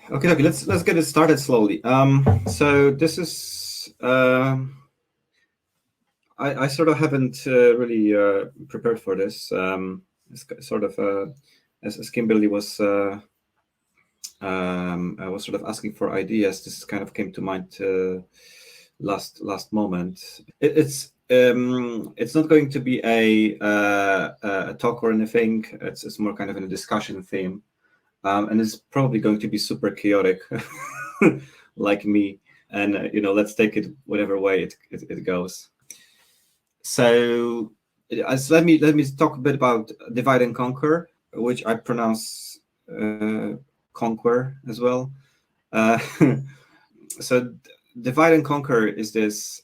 Okay, let's get it started slowly. So this is I sort of haven't really prepared for this. It's sort of as Kimberly I was sort of asking for ideas. This kind of came to mind last moment. It's not going to be a talk or anything. It's more kind of in a discussion theme. And it's probably going to be super chaotic, like me. And let's take it whatever way it goes. So, let me talk a bit about divide and conquer, which I pronounce conquer as well. So, divide and conquer is this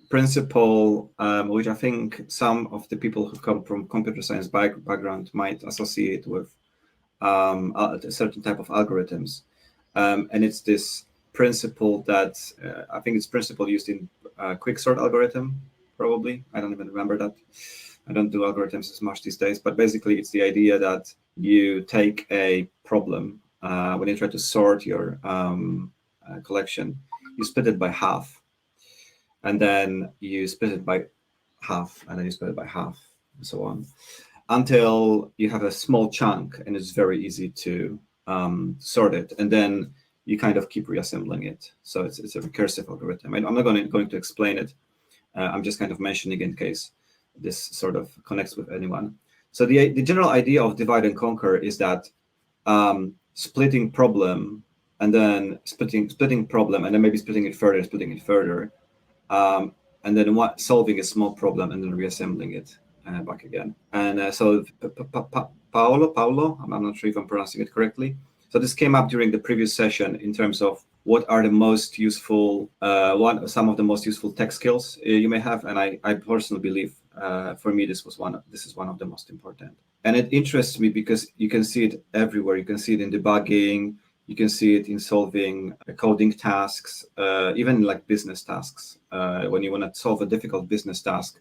principle which I think some of the people who come from computer science background might associate with a certain type of algorithms, and it's this principle that I think it's principle used in quicksort algorithm. Probably, I don't even remember that. I don't do algorithms as much these days, but basically, it's the idea that you take a problem when you try to sort your collection, you split it by half, and then you split it by half, and then you split it by half, and so on, until you have a small chunk, and it's very easy to sort it, and then you kind of keep reassembling it. So it's a recursive algorithm. I'm not going to explain it. I'm just kind of mentioning in case this sort of connects with anyone. So the general idea of divide and conquer is that splitting problem, and then splitting problem, and then maybe splitting it further, and then solving a small problem, and then reassembling it back again. And so Paolo, I'm not sure if I'm pronouncing it correctly. So this came up during the previous session in terms of what are the most useful, some of the most useful tech skills you may have, and I personally believe for me this is one of the most important. And it interests me because you can see it everywhere. You can see it in debugging. You can see it in solving coding tasks, even like business tasks. When you want to solve a difficult business task,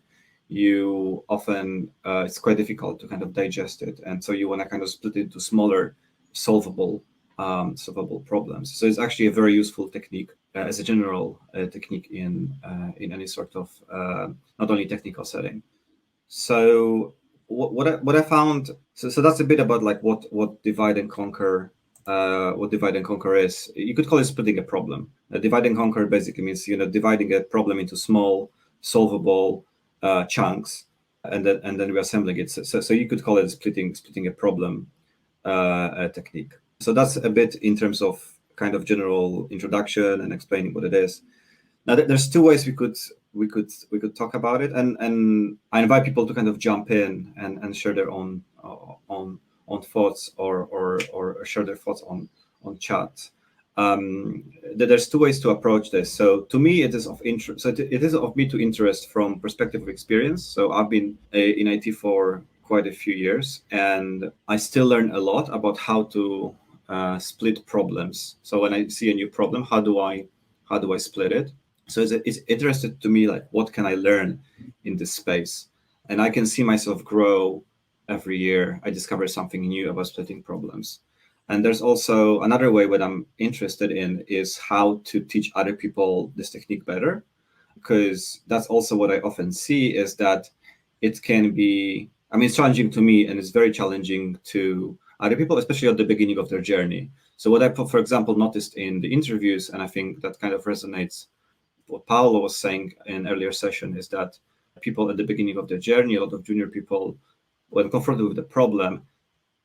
you often it's quite difficult to kind of digest it, and so you want to kind of split it into smaller, solvable problems. So it's actually a very useful technique as a general technique in any sort of not only technical setting. So what I found, so that's a bit about like what divide and conquer. What divide and conquer is, you could call it splitting a problem. Divide and conquer basically means dividing a problem into small, solvable chunks, and then reassembling it. So you could call it splitting a problem technique. So that's a bit in terms of kind of general introduction and explaining what it is. Now there's two ways we could talk about it, and I invite people to kind of jump in and share their own thoughts or share their thoughts on chat. There's two ways to approach this. So to me, it is of interest. So it is of me to interest from perspective of experience. So I've been in IT for quite a few years, and I still learn a lot about how to split problems. So when I see a new problem, how do I split it? So it's interested to me, like, what can I learn in this space? And I can see myself grow every year. I discover something new about splitting problems. And there's also another way what I'm interested in is how to teach other people this technique better, because that's also what I often see is that it can be, I mean, it's challenging to me, and it's very challenging to other people, especially at the beginning of their journey. So what I, for example, noticed in the interviews, and I think that kind of resonates what Paolo was saying in earlier session, is that people at the beginning of their journey, a lot of junior people, when confronted with the problem,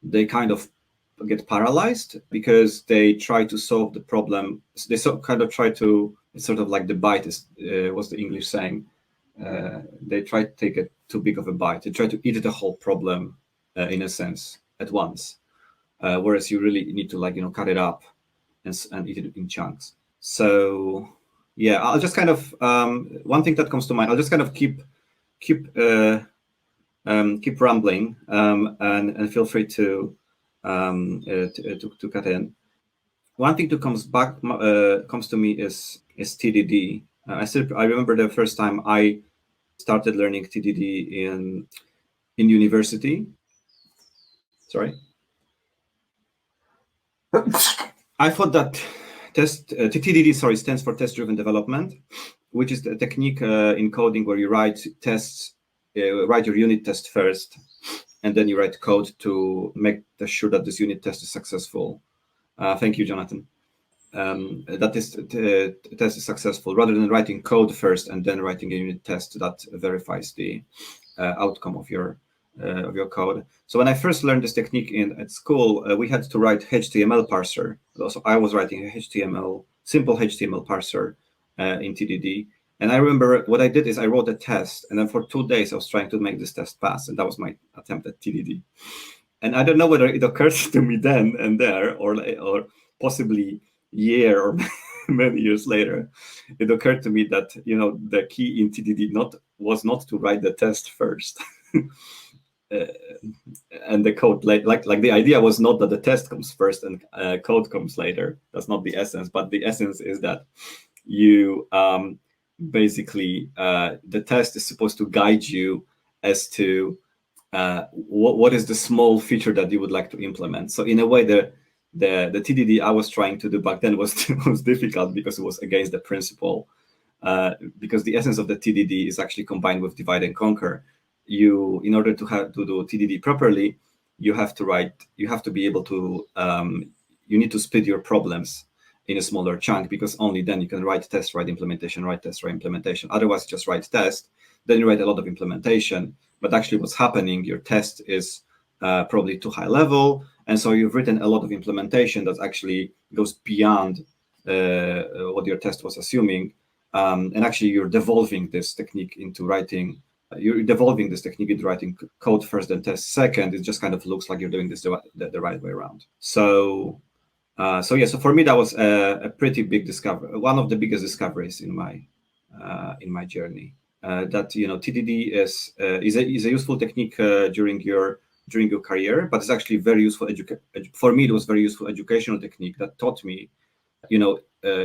they kind of get paralyzed because they try to solve the problem. They kind of try to, it's sort of like the bite is, what's the English saying? They try to take it too big of a bite. They try to eat the whole problem in a sense at once. Whereas you really need to cut it up and eat it in chunks. So yeah, I'll just kind of one thing that comes to mind. I'll just kind of keep rambling and feel free to cut in. One thing that comes to me is TDD. I remember the first time I started learning TDD in university. Sorry. I thought that TDD, stands for test-driven development, which is the technique in coding where you write tests, write your unit test first, and then you write code to make sure that this unit test is successful. Thank you, Jonathan. That this test is successful, rather than writing code first and then writing a unit test that verifies the outcome of your code. So when I first learned this technique at school, we had to write HTML parser. So I was writing a simple HTML parser in TDD. And I remember what I did is I wrote a test, and then for 2 days I was trying to make this test pass, and that was my attempt at TDD. And I don't know whether it occurred to me then and there, or possibly year or many years later, it occurred to me that the key in TDD was not to write the test first. And the code like the idea was not that the test comes first and code comes later. That's not the essence, but the essence is that you basically the test is supposed to guide you as to what is the small feature that you would like to implement. So in a way, the TDD I was trying to do back then was difficult because it was against the principle. Because the essence of the TDD is actually combined with divide and conquer. In order to do TDD properly, you have to be able to, you need to split your problems in a smaller chunk, because only then you can write test, write implementation, write test, write implementation. Otherwise, just write test, then you write a lot of implementation. But actually what's happening, your test is probably too high level. And so you've written a lot of implementation that actually goes beyond what your test was assuming. And actually you're devolving this technique into writing code first and test second. It just kind of looks like you're doing this the right way around. So for me, that was a pretty big discovery, one of the biggest discoveries in my journey. That TDD is a useful technique during your career, but it's actually very useful. For me, it was very useful educational technique that taught me,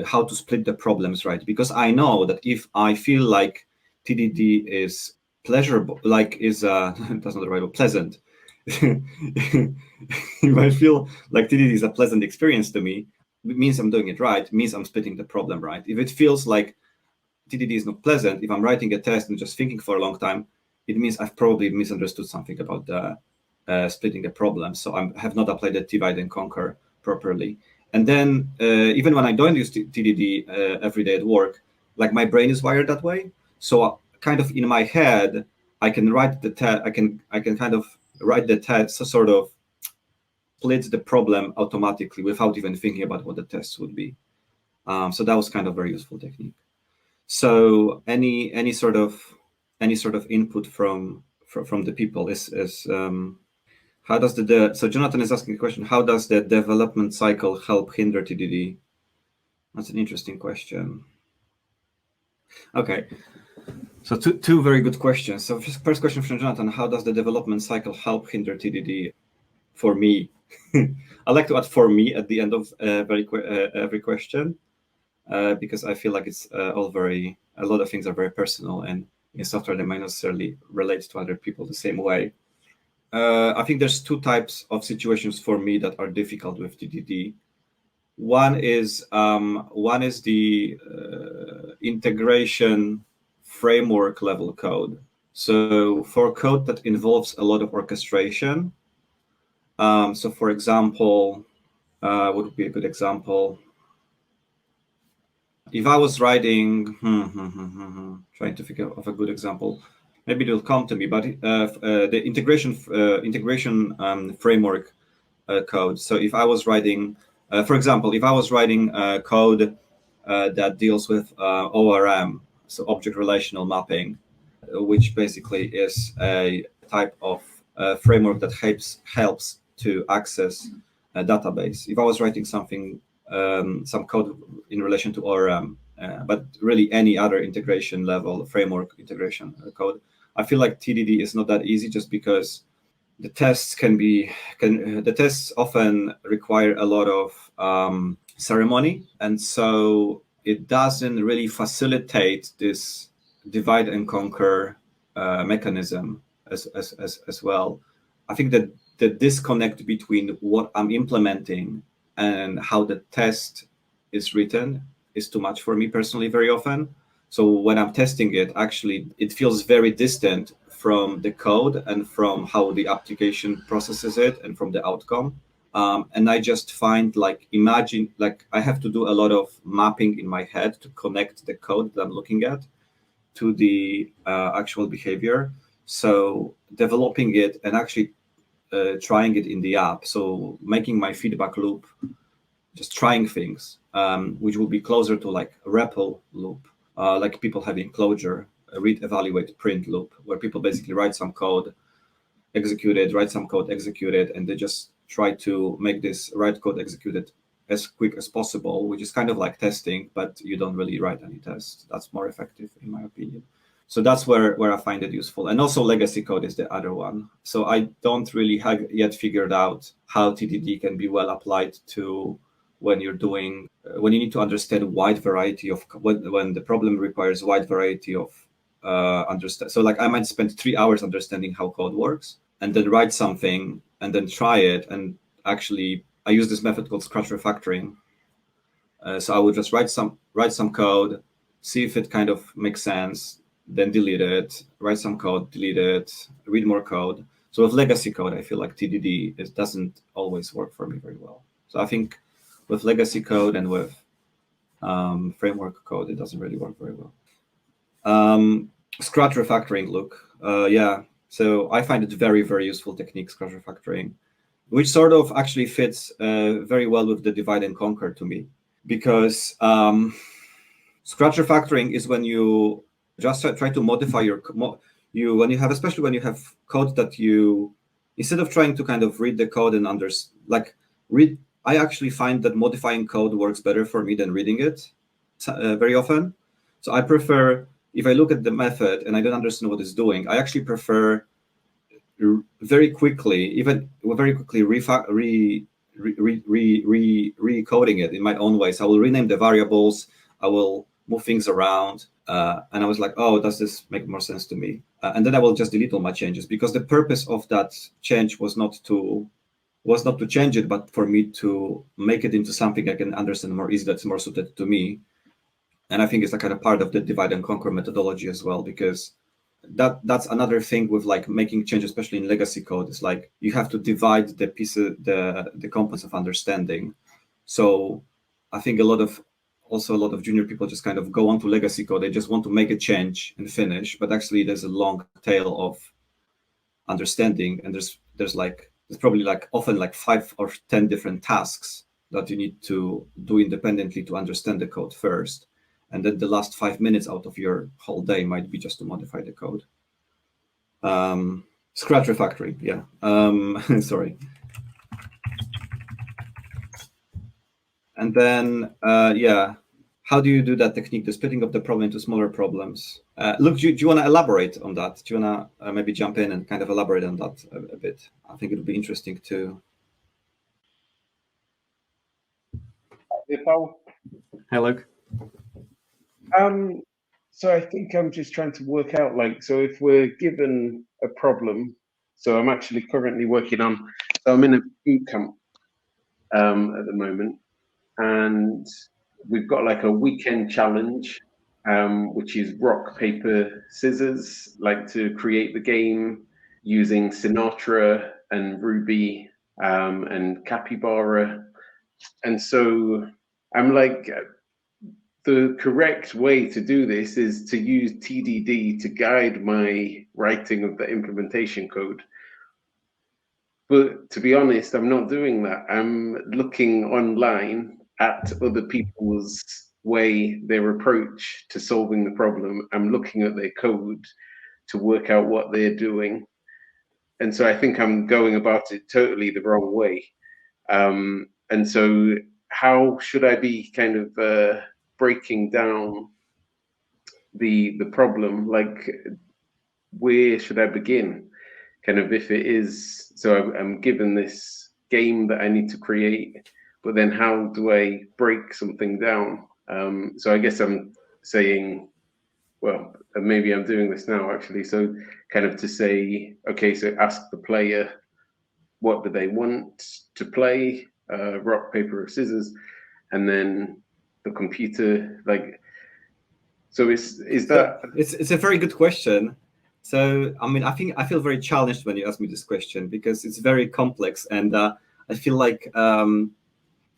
how to split the problems, right? Because I know that if I feel like TDD is pleasurable, that's not the right word, pleasant. If I feel like TDD is a pleasant experience to me, it means I'm doing it right. It means I'm splitting the problem right. If it feels like TDD is not pleasant, if I'm writing a test and just thinking for a long time, it means I've probably misunderstood something about the splitting a problem. So I have not applied the divide and conquer properly. And then even when I don't use TDD every day at work, like my brain is wired that way. So kind of in my head, I can write the test. I can kind of write the test, so sort of split the problem automatically without even thinking about what the test would be. So that was kind of a very useful technique. So any sort of input from the people is how does so Jonathan is asking a question: how does the development cycle help hinder TDD? That's an interesting question. Okay, so two very good questions. So first question from Jonathan: how does the development cycle help hinder TDD? For me, I like to add "for me" at the end of every question. Because I feel like it's a lot of things are very personal, and in software they might not necessarily relate to other people the same way. I think there's two types of situations for me that are difficult with TDD. One is the integration framework level code. So for code that involves a lot of orchestration. So for example, what would be a good example? If I was writing, trying to figure of a good example, maybe it'll come to me. But the integration framework code. So if I was writing, for example, if I was writing code that deals with ORM, so object relational mapping, which basically is a type of framework that helps to access a database. If I was writing something, some code in relation to ORM, but really any other integration level framework integration code, I feel like TDD is not that easy, just because the tests the tests often require a lot of ceremony, and so it doesn't really facilitate this divide and conquer mechanism as well. I think that the disconnect between what I'm implementing and how the test is written is too much for me personally very often. So when I'm testing it, actually, it feels very distant from the code and from how the application processes it and from the outcome. And I just find like I have to do a lot of mapping in my head to connect the code that I'm looking at to the actual behavior. So developing it and actually trying it in the app. So making my feedback loop, just trying things, which will be closer to like a REPL loop, like people have in Clojure, a read, evaluate, print loop, where people basically write some code, execute it, write some code, execute it, and they just try to make this write code executed as quick as possible, which is kind of like testing, but you don't really write any tests. That's more effective, in my opinion. So that's where I find it useful. And also legacy code is the other one. So I don't really have yet figured out how TDD can be well applied to when you're doing, when you need to understand a wide variety of, when the problem requires a wide variety of understand. So like I might spend 3 hours understanding how code works and then write something and then try it. And actually I use this method called scratch refactoring. So I would just write some code, see if it kind of makes sense, then delete it, write some code, delete it, read more code. So with legacy code, I feel like TDD doesn't always work for me very well. So I think with legacy code and with framework code, it doesn't really work very well. Scratch refactoring, look, yeah. So I find it very, very useful technique, scratch refactoring, which sort of actually fits very well with the divide and conquer to me, because scratch refactoring is when you just try to modify especially when you have code that you, instead of trying to kind of read the code and I actually find that modifying code works better for me than reading it very often. So I prefer, if I look at the method and I don't understand what it's doing, I actually prefer very quickly recoding it in my own way. So I will rename the variables, I will move things around, and I was like, oh, does this make more sense to me? And then I will just delete all my changes, because the purpose of that change was not to change it, but for me to make it into something I can understand more easily, that's more suited to me. And I think it's a kind of part of the divide and conquer methodology as well, because that's another thing with like making changes, especially in legacy code, is like you have to divide the pieces, the components of understanding. So I think a lot of junior people just kind of go onto legacy code. They just want to make a change and finish, but actually there's a long tail of understanding, and there's probably like often like 5 or 10 different tasks that you need to do independently to understand the code first. And then the last 5 minutes out of your whole day might be just to modify the code. Scratch refactoring, yeah. Sorry. And then, yeah, how do you do that technique, the splitting of the problem into smaller problems? Look, do you want to elaborate on that? Do you want to maybe jump in and kind of elaborate on that a bit? I think it would be interesting too. Hi, Luke. So I think I'm just trying to work out, like, so if we're given a problem, so I'm actually currently working on, so I'm in a boot camp at the moment, and we've got like a weekend challenge, which is rock, paper, scissors, like to create the game using Sinatra and Ruby and Capybara. And so I'm like, the correct way to do this is to use TDD to guide my writing of the implementation code. But to be honest, I'm not doing that. I'm looking online at other people's way, their approach to solving the problem. I'm looking at their code to work out what they're doing. And so I think I'm going about it totally the wrong way. And so how should I be kind of breaking down the problem? Like, where should I begin? Kind of, if it is, so I'm given this game that I need to create, but then how do I break something down? So I guess I'm saying, well, maybe I'm doing this now actually. So kind of to say, okay, so ask the player, what do they want to play? rock, paper, or scissors, and then the computer, like, so is that? It's a very good question. So I mean, I feel very challenged when you ask me this question because it's very complex, and I feel like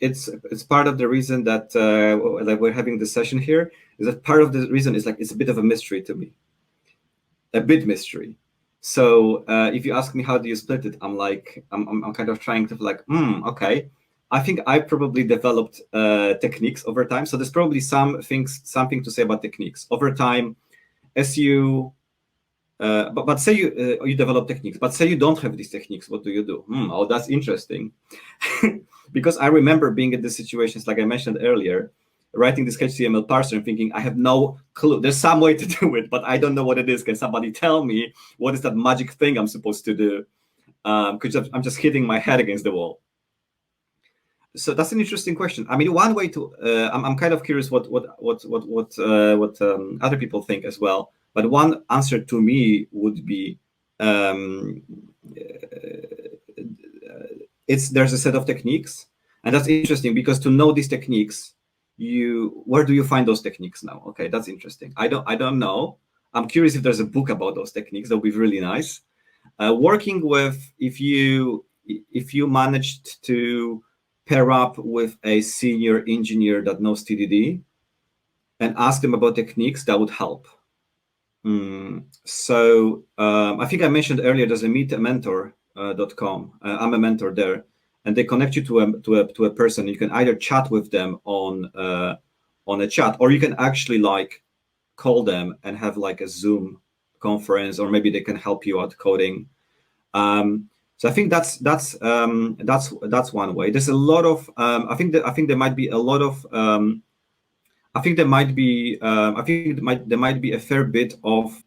it's part of the reason that we're having this session here. Is that part of the reason is like it's a bit of a mystery to me, a bit mystery. So if you ask me how do you split it, I'm like I'm kind of trying to like okay. I think I probably developed techniques over time. So there's probably something to say about techniques over time. As you, but say you develop techniques, but say you don't have these techniques, what do you do? Oh, that's interesting. Because I remember being in these situations, like I mentioned earlier, writing this HTML parser and thinking, I have no clue. There's some way to do it, but I don't know what it is. Can somebody tell me what is that magic thing I'm supposed to do? Because I'm just hitting my head against the wall. So that's an interesting question. I mean, one way to I'm kind of curious what other people think as well. But one answer to me would be there's a set of techniques, and that's interesting because to know these techniques, where do you find those techniques now? Okay, that's interesting. I don't know. I'm curious if there's a book about those techniques. That would be really nice. Working with if you managed to pair up with a senior engineer that knows TDD and ask them about techniques, that would help. So I think I mentioned earlier there's a meetamentor.com. I'm a mentor there, and they connect you to a person. You can either chat with them on a chat, or you can actually like call them and have like a Zoom conference, or maybe they can help you out coding. So I think that's one way. There's a lot of I think there might be a lot of I think there might be a fair bit of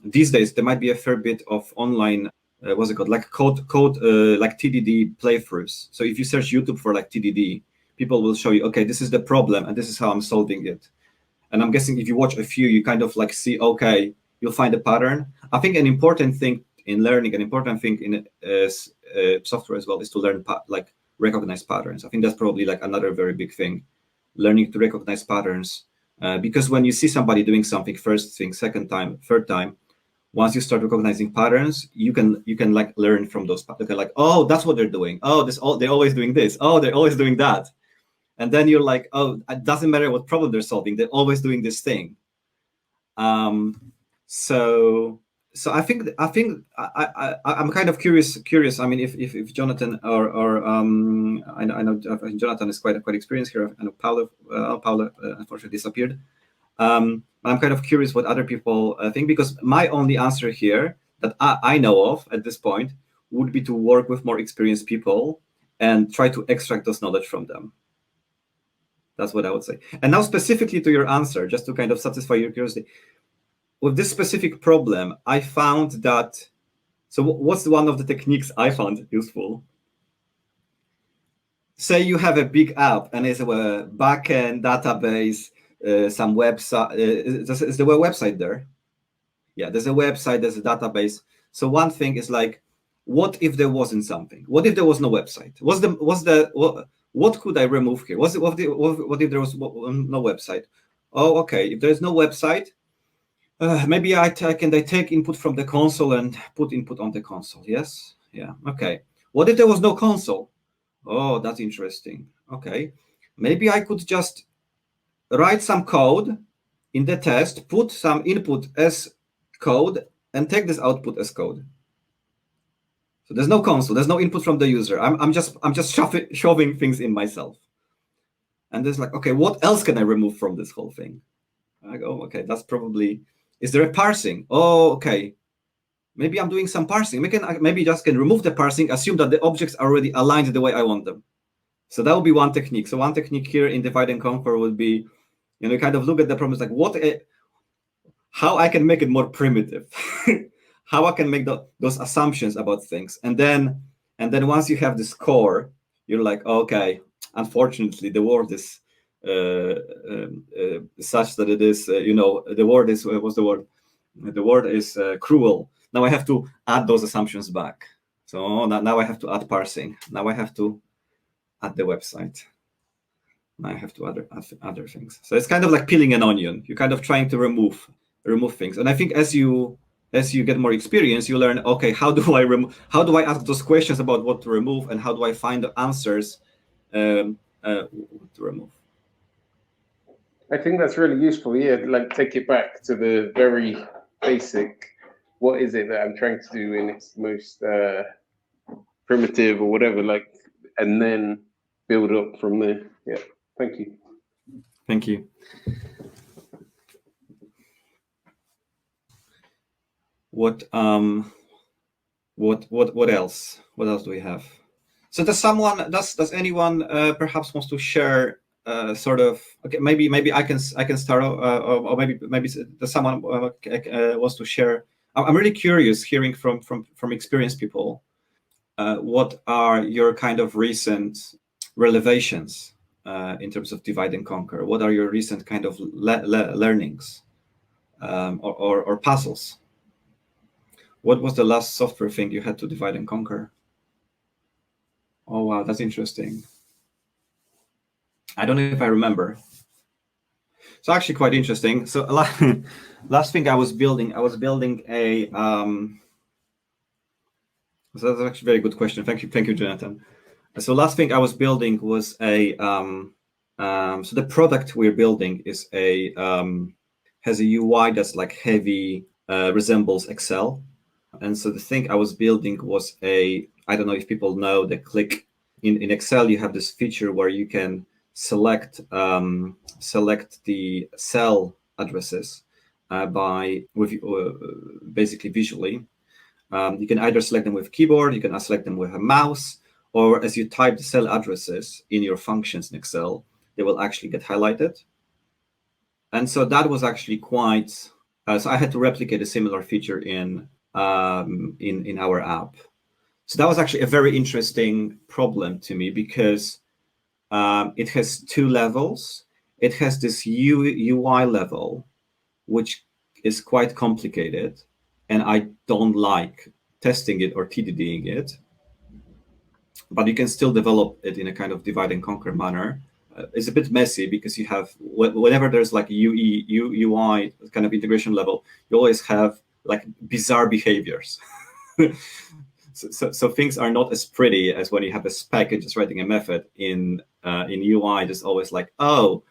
these days. There might be a fair bit of online what's it called, like code like TDD playthroughs. So if you search YouTube for like TDD, people will show you, okay, this is the problem and this is how I'm solving it. And I'm guessing if you watch a few, you kind of like see, okay, you'll find a pattern. I think an important thing in learning, an important thing in software as well, is to learn like recognize patterns. I think that's probably like another very big thing, learning to recognize patterns. Because when you see somebody doing something first thing, second time, third time, once you start recognizing patterns, you can like learn from those. Okay, like, oh, that's what they're doing. Oh, they're always doing this. Oh, they're always doing that. And then you're like, oh, it doesn't matter what problem they're solving. They're always doing this thing. So I think I'm kind of curious. I mean, if Jonathan or I know Jonathan is quite experienced here. I know Pawel unfortunately disappeared. I'm kind of curious what other people think, because my only answer here that I know of at this point would be to work with more experienced people and try to extract those knowledge from them. That's what I would say. And now specifically to your answer, just to kind of satisfy your curiosity, with this specific problem, I found that, so what's one of the techniques I found useful? Say you have a big app and it's a backend database, some website, is there a website there? Yeah, there's a website, there's a database. So one thing is like, what if there wasn't something? What if there was no website? What could I remove here? What if there was no website? Oh, okay. If there's no website, maybe I take input from the console and put input on the console. Yes. Yeah. Okay. What if there was no console? Oh, that's interesting. Okay. Maybe I could just write some code in the test, put some input as code, and take this output as code. So there's no console, there's no input from the user. I'm just shoving things in myself. And there's like, okay, what else can I remove from this whole thing? I go, okay, that's probably, is there a parsing? Oh, okay. Maybe I'm doing some parsing. Maybe just can remove the parsing, assume that the objects are already aligned the way I want them. So that would be one technique. So one technique here in divide and conquer would be, kind of look at the problems like how I can make it more primitive, how I can make those assumptions about things. And then once you have this core, you're like, okay, unfortunately, the world is such that it is, the word is, what's the word? The word is cruel. Now I have to add those assumptions back. So now I have to add parsing. Now I have to add the website. Now I have to add other things. So it's kind of like peeling an onion. You're kind of trying to remove things. And I think as you get more experience, you learn, okay, how do I ask those questions about what to remove, and how do I find the answers to remove? I think that's really useful. Yeah, like take it back to the very basic. What is it that I'm trying to do in its most primitive or whatever, like, and then build up from there. Yeah, thank you. Thank you. What else? What else do we have? So does anyone perhaps wants to share sort of, okay, maybe I can start, or maybe does someone wants to share? I'm really curious hearing from experienced people. What are your kind of recent revelations in terms of divide and conquer? What are your recent kind of learnings or puzzles? What was the last software thing you had to divide and conquer? Oh, wow, that's interesting. I don't know if I remember. It's actually quite interesting. So last thing I was building a, so that's actually a very good question. Thank you, Jonathan. So last thing I was building was a, so the product we're building is a, has a UI that's like heavy, resembles Excel. And so the thing I was building was a, I don't know if people know the click in Excel, you have this feature where you can select the cell addresses basically visually. You can either select them with keyboard, you can select them with a mouse, or as you type the cell addresses in your functions in Excel, they will actually get highlighted. And so that was actually quite, so I had to replicate a similar feature in our app. So that was actually a very interesting problem to me, because it has two levels. It has this UI level, which is quite complicated, and I don't like testing it or TDDing it. But you can still develop it in a kind of divide and conquer manner. It's a bit messy because you have, whenever there's like UI kind of integration level, you always have like bizarre behaviors. So things are not as pretty as when you have a spec and just writing a method in UI. There's always like, oh,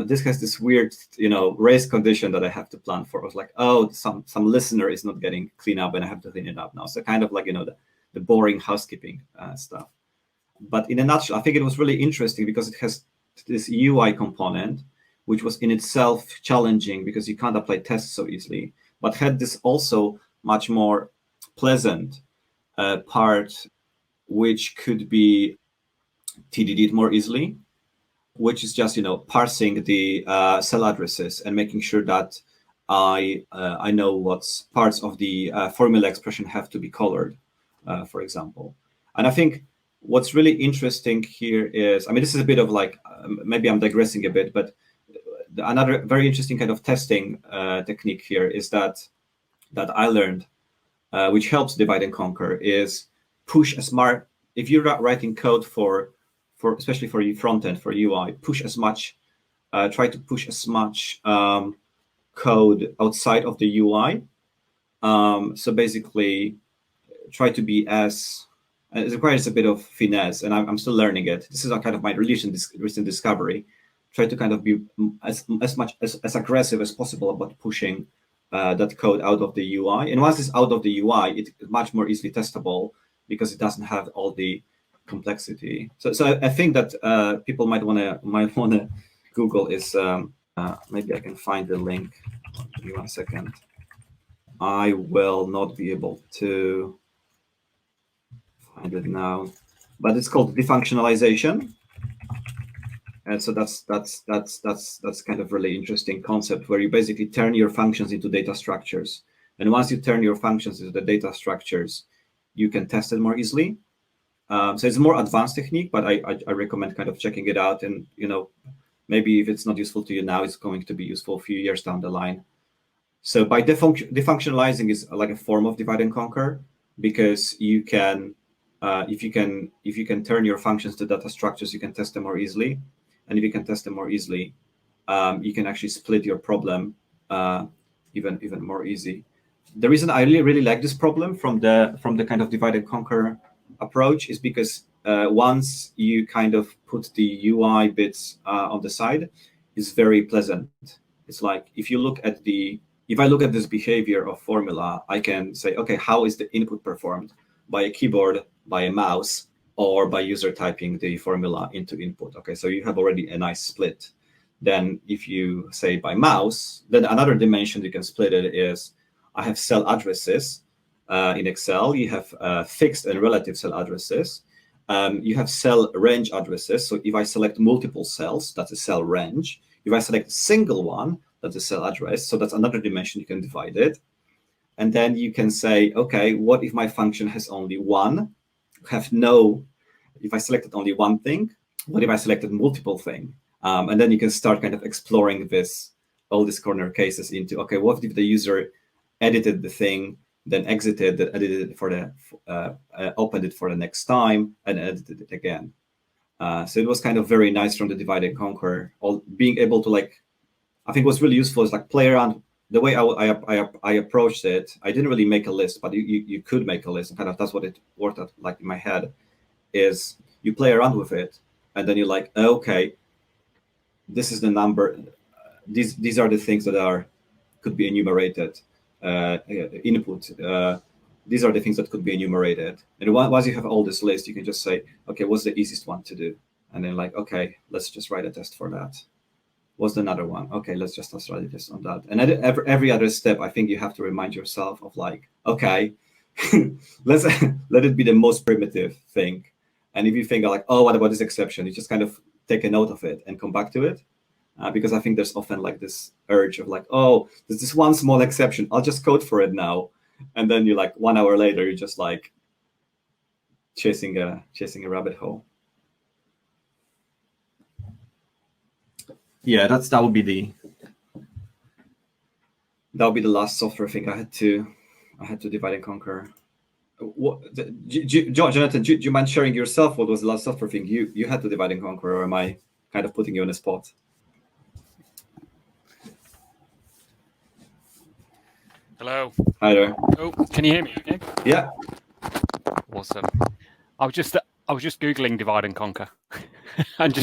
this has this weird, race condition that I have to plan for. I was like, oh, some listener is not getting clean up and I have to clean it up now. So kind of like, the boring housekeeping stuff. But in a nutshell, I think it was really interesting because it has this UI component, which was in itself challenging because you can't apply tests so easily, but had this also much more pleasant part, which could be TDD'd more easily, which is just, parsing the cell addresses and making sure that I know what parts of the formula expression have to be colored, for example. And I think what's really interesting here is, this is a bit of like, maybe I'm digressing a bit, but another very interesting kind of testing technique here is that I learned, which helps divide and conquer, is push as much. If you're writing code for especially for your front end, for UI, try to push as much code outside of the UI. So basically, try to be it requires a bit of finesse, and I'm still learning it. This is a kind of my recent discovery. Try to kind of be as aggressive as possible about pushing that code out of the UI. And once it's out of the UI, it's much more easily testable because it doesn't have all the complexity. So I think that people might wanna Google is, maybe I can find the link. Give me 1 second. I will not be able to find it now, but it's called defunctionalization. And so that's kind of really interesting concept where you basically turn your functions into data structures. And once you turn your functions into the data structures, you can test it more easily. So it's a more advanced technique, but I recommend kind of checking it out. And, maybe if it's not useful to you now, it's going to be useful a few years down the line. So by defunctionalizing is like a form of divide and conquer. because you can, if you can turn your functions to data structures, you can test them more easily. And if you can test them more easily, you can actually split your problem even more easy. The reason I really like this problem from the kind of divide and conquer approach is because once you kind of put the UI bits on the side, it's very pleasant. It's like if I look at this behavior of formula, I can say, okay, how is the input performed by a keyboard, by a mouse, or by user typing the formula into input? Okay, so you have already a nice split. Then if you say by mouse, then another dimension you can split it is, I have cell addresses in Excel. You have fixed and relative cell addresses. You have cell range addresses. So if I select multiple cells, that's a cell range. If I select a single one, that's a cell address. So that's another dimension you can divide it. And then you can say, okay, what if my function has only one? If I selected only one thing, what if I selected multiple things? And then you can start kind of exploring all these corner cases into, okay, what if the user edited the thing, then exited, then edited it opened it for the next time, and edited it again. So it was kind of very nice from the divide and conquer. Being able to I think what's really useful is play around. The way I approached it, I didn't really make a list, but you could make a list, and kind of that's what it worked out like in my head. Is you play around with it, and then you're like, okay, this is the number. These are the things that could be enumerated. Input. These are the things that could be enumerated. And once you have all this list, you can just say, okay, what's the easiest one to do? And then okay, let's just write a test for that. What's another one? Okay, let's just write a test on that. And every other step, I think you have to remind yourself of okay, let it be the most primitive thing. And if you think oh, what about this exception? You just kind of take a note of it and come back to it. Because I think there's often this urge of oh, there's this one small exception. I'll just code for it now. And then you're 1 hour later, you're just chasing a rabbit hole. Yeah, that would be the last software thing I had to divide and conquer. Jonathan, do you mind sharing yourself what was the last software thing you had to divide and conquer, or am I kind of putting you on a spot? Hello. Hi there. Oh, can you hear me? Okay. Yeah. Awesome. I was just Googling divide and conquer, and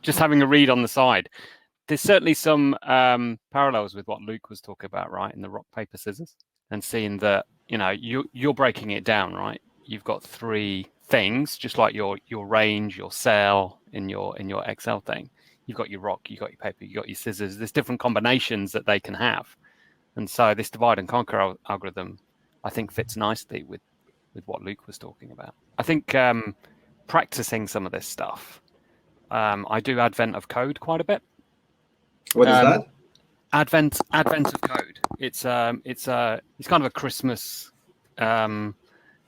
just having a read on the side. There's certainly some parallels with what Luke was talking about, right, in the rock paper scissors, and seeing that you're breaking it down, right. You've got three things, just like your range, your cell in your Excel thing. You've got your rock, you've got your paper, you've got your scissors. There's different combinations that they can have. And so this divide and conquer algorithm, I think, fits nicely with what Luke was talking about. I think practicing some of this stuff, I do Advent of Code quite a bit. What is that? Advent of Code. It's kind of a Christmas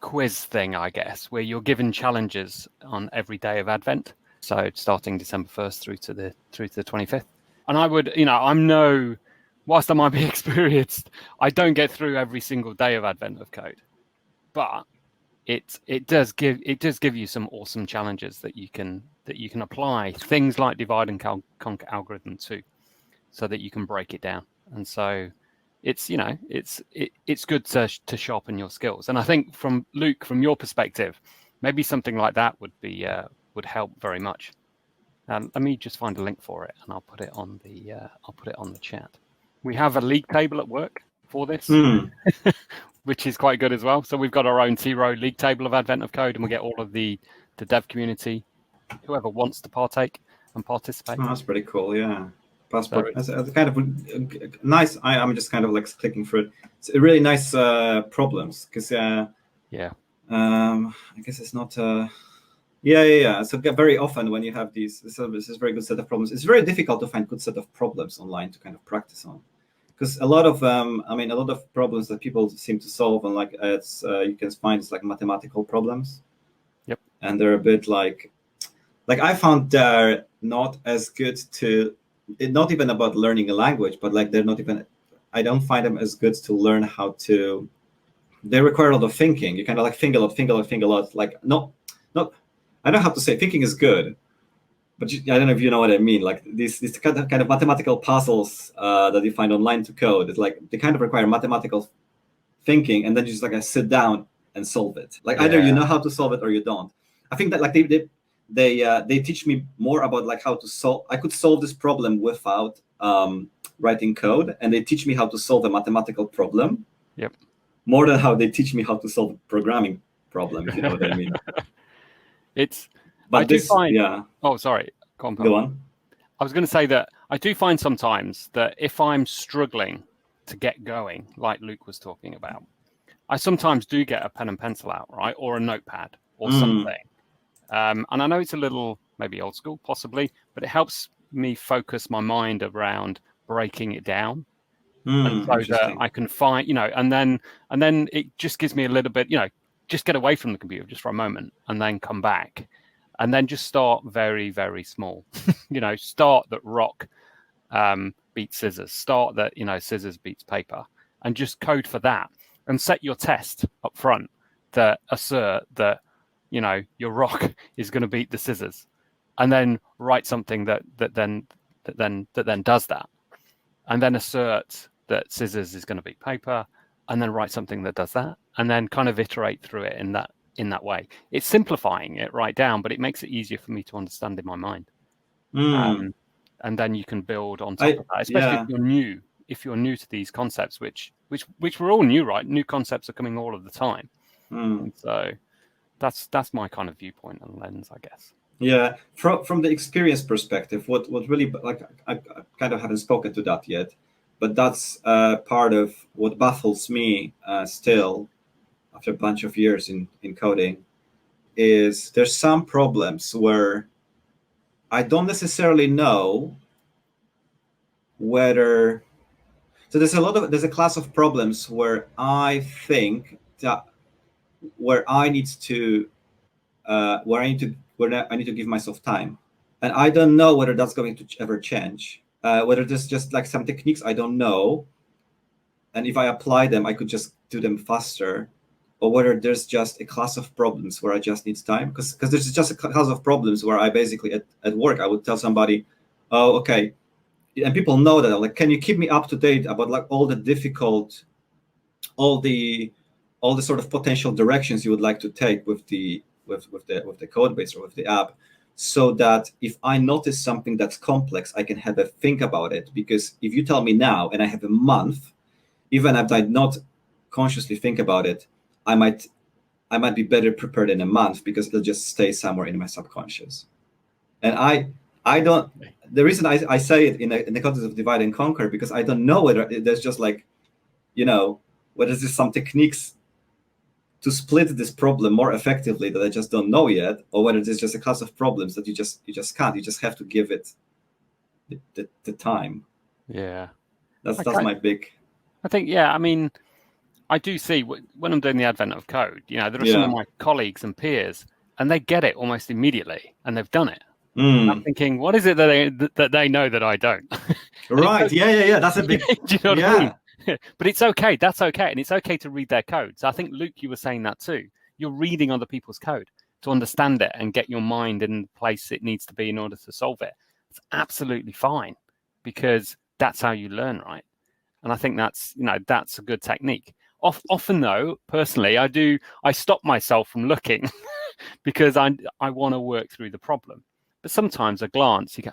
quiz thing, I guess, where you're given challenges on every day of Advent. So starting December 1st through to the 25th. And I would, whilst I might be experienced, I don't get through every single day of Advent of Code, but it does give you some awesome challenges that you can apply things like divide and conquer algorithm to, so that you can break it down. And so it's good to sharpen your skills. And I think from Luke, from your perspective, maybe something like that would help very much. Let me just find a link for it, and I'll put it on the chat. We have a league table at work for this, which is quite good as well. So we've got our own 0 league table of Advent of Code, and we get all of the dev community, whoever wants to partake and participate. Oh, that's pretty cool. Yeah, passport. That's kind of nice. I'm just kind of clicking through it. It's a really nice problems because I guess it's not. Yeah. So very often when you have this is a very good set of problems. It's very difficult to find good set of problems online to kind of practice on, because a lot of problems that people seem to solve and you can find it's mathematical problems. Yep. And they're a bit I found they're not as good to, not even about learning a language, but they're not even. I don't find them as good to learn how they require a lot of thinking. You kind of like think a lot. Like not, I don't have to say thinking is good, but I don't know if you know what I mean. Like these kind of mathematical puzzles that you find online to code. It's like they kind of require mathematical thinking, and then you just like sit down and solve it. Like either you know how to solve it or you don't. I think that like they teach me more about like how to solve. I could solve this problem without writing code, and they teach me how to solve a mathematical problem. Yep. More than how they teach me how to solve a programming problem, if you know what I mean. I do find. Oh, sorry. Go on. I was going to say that I do find sometimes that if I'm struggling to get going, like Luke was talking about, I sometimes do get a pen and pencil out, right, or a notepad or something. And I know it's a little maybe old school, possibly, but it helps me focus my mind around breaking it down. And so that I can find, and then it just gives me a little bit, just get away from the computer just for a moment and then come back and then just start very, very small. Start that rock beats scissors, start that, scissors beats paper, and just code for that and set your test up front to assert that, your rock is going to beat the scissors, and then write something that then does that, and then assert that scissors is going to beat paper, and then write something that does that, and then kind of iterate through it in that way. It's simplifying it right down, but it makes it easier for me to understand in my mind. And then you can build on top of that, especially if you're new to these concepts, which we're all new, right? New concepts are coming all of the time. And so that's my kind of viewpoint and lens, I guess. Yeah, from the experience perspective, what really, like, I kind of haven't spoken to that yet, but that's part of what baffles me still after a bunch of years in coding, is there's some problems where I don't necessarily know whether, so there's a class of problems where I think that where I need to give myself time, and I don't know whether that's going to ever change. Whether there's just like some techniques I don't know, and if I apply them, I could just do them faster, or whether there's just a class of problems where I just need time. Because there's just a class of problems where I basically at work I would tell somebody, oh, okay, and people know that, like, can you keep me up to date about like all the difficult, all the sort of potential directions you would like to take with the code base or with the app, so that if I notice something that's complex, I can have a think about it. Because if you tell me now and I have a month, even if I not consciously think about it, I might be better prepared in a month because it'll just stay somewhere in my subconscious. And I don't. The reason I say it in the context of divide and conquer, because I don't know whether there's just like, whether there's some techniques to split this problem more effectively that I just don't know yet, or whether there's just a class of problems that you just can't. You just have to give it the time. Yeah, that's my big. I think, I mean, I do see when I'm doing the advent of code, there are some of my colleagues and peers, and they get it almost immediately, and they've done it. I'm thinking, what is it that they know that I don't? Right. Yeah. That's a big. Do you know what I mean? But it's okay. That's okay. And it's okay to read their code. So I think, Luke, you were saying that too. You're reading other people's code to understand it and get your mind in the place it needs to be in order to solve it. It's absolutely fine, because that's how you learn, right? And I think that's a good technique. Often, though, personally, I stop myself from looking because I want to work through the problem. But sometimes a glance, you go,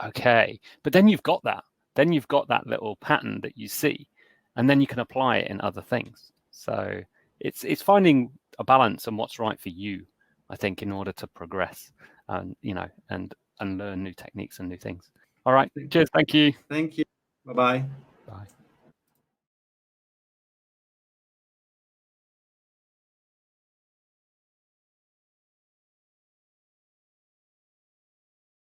okay. But then you've got that. Then you've got that little pattern that you see, and then you can apply it in other things. So it's finding a balance on what's right for you, I think, in order to progress, and learn new techniques and new things. All right. Cheers. Thank you. Thank you. Bye-bye. Bye.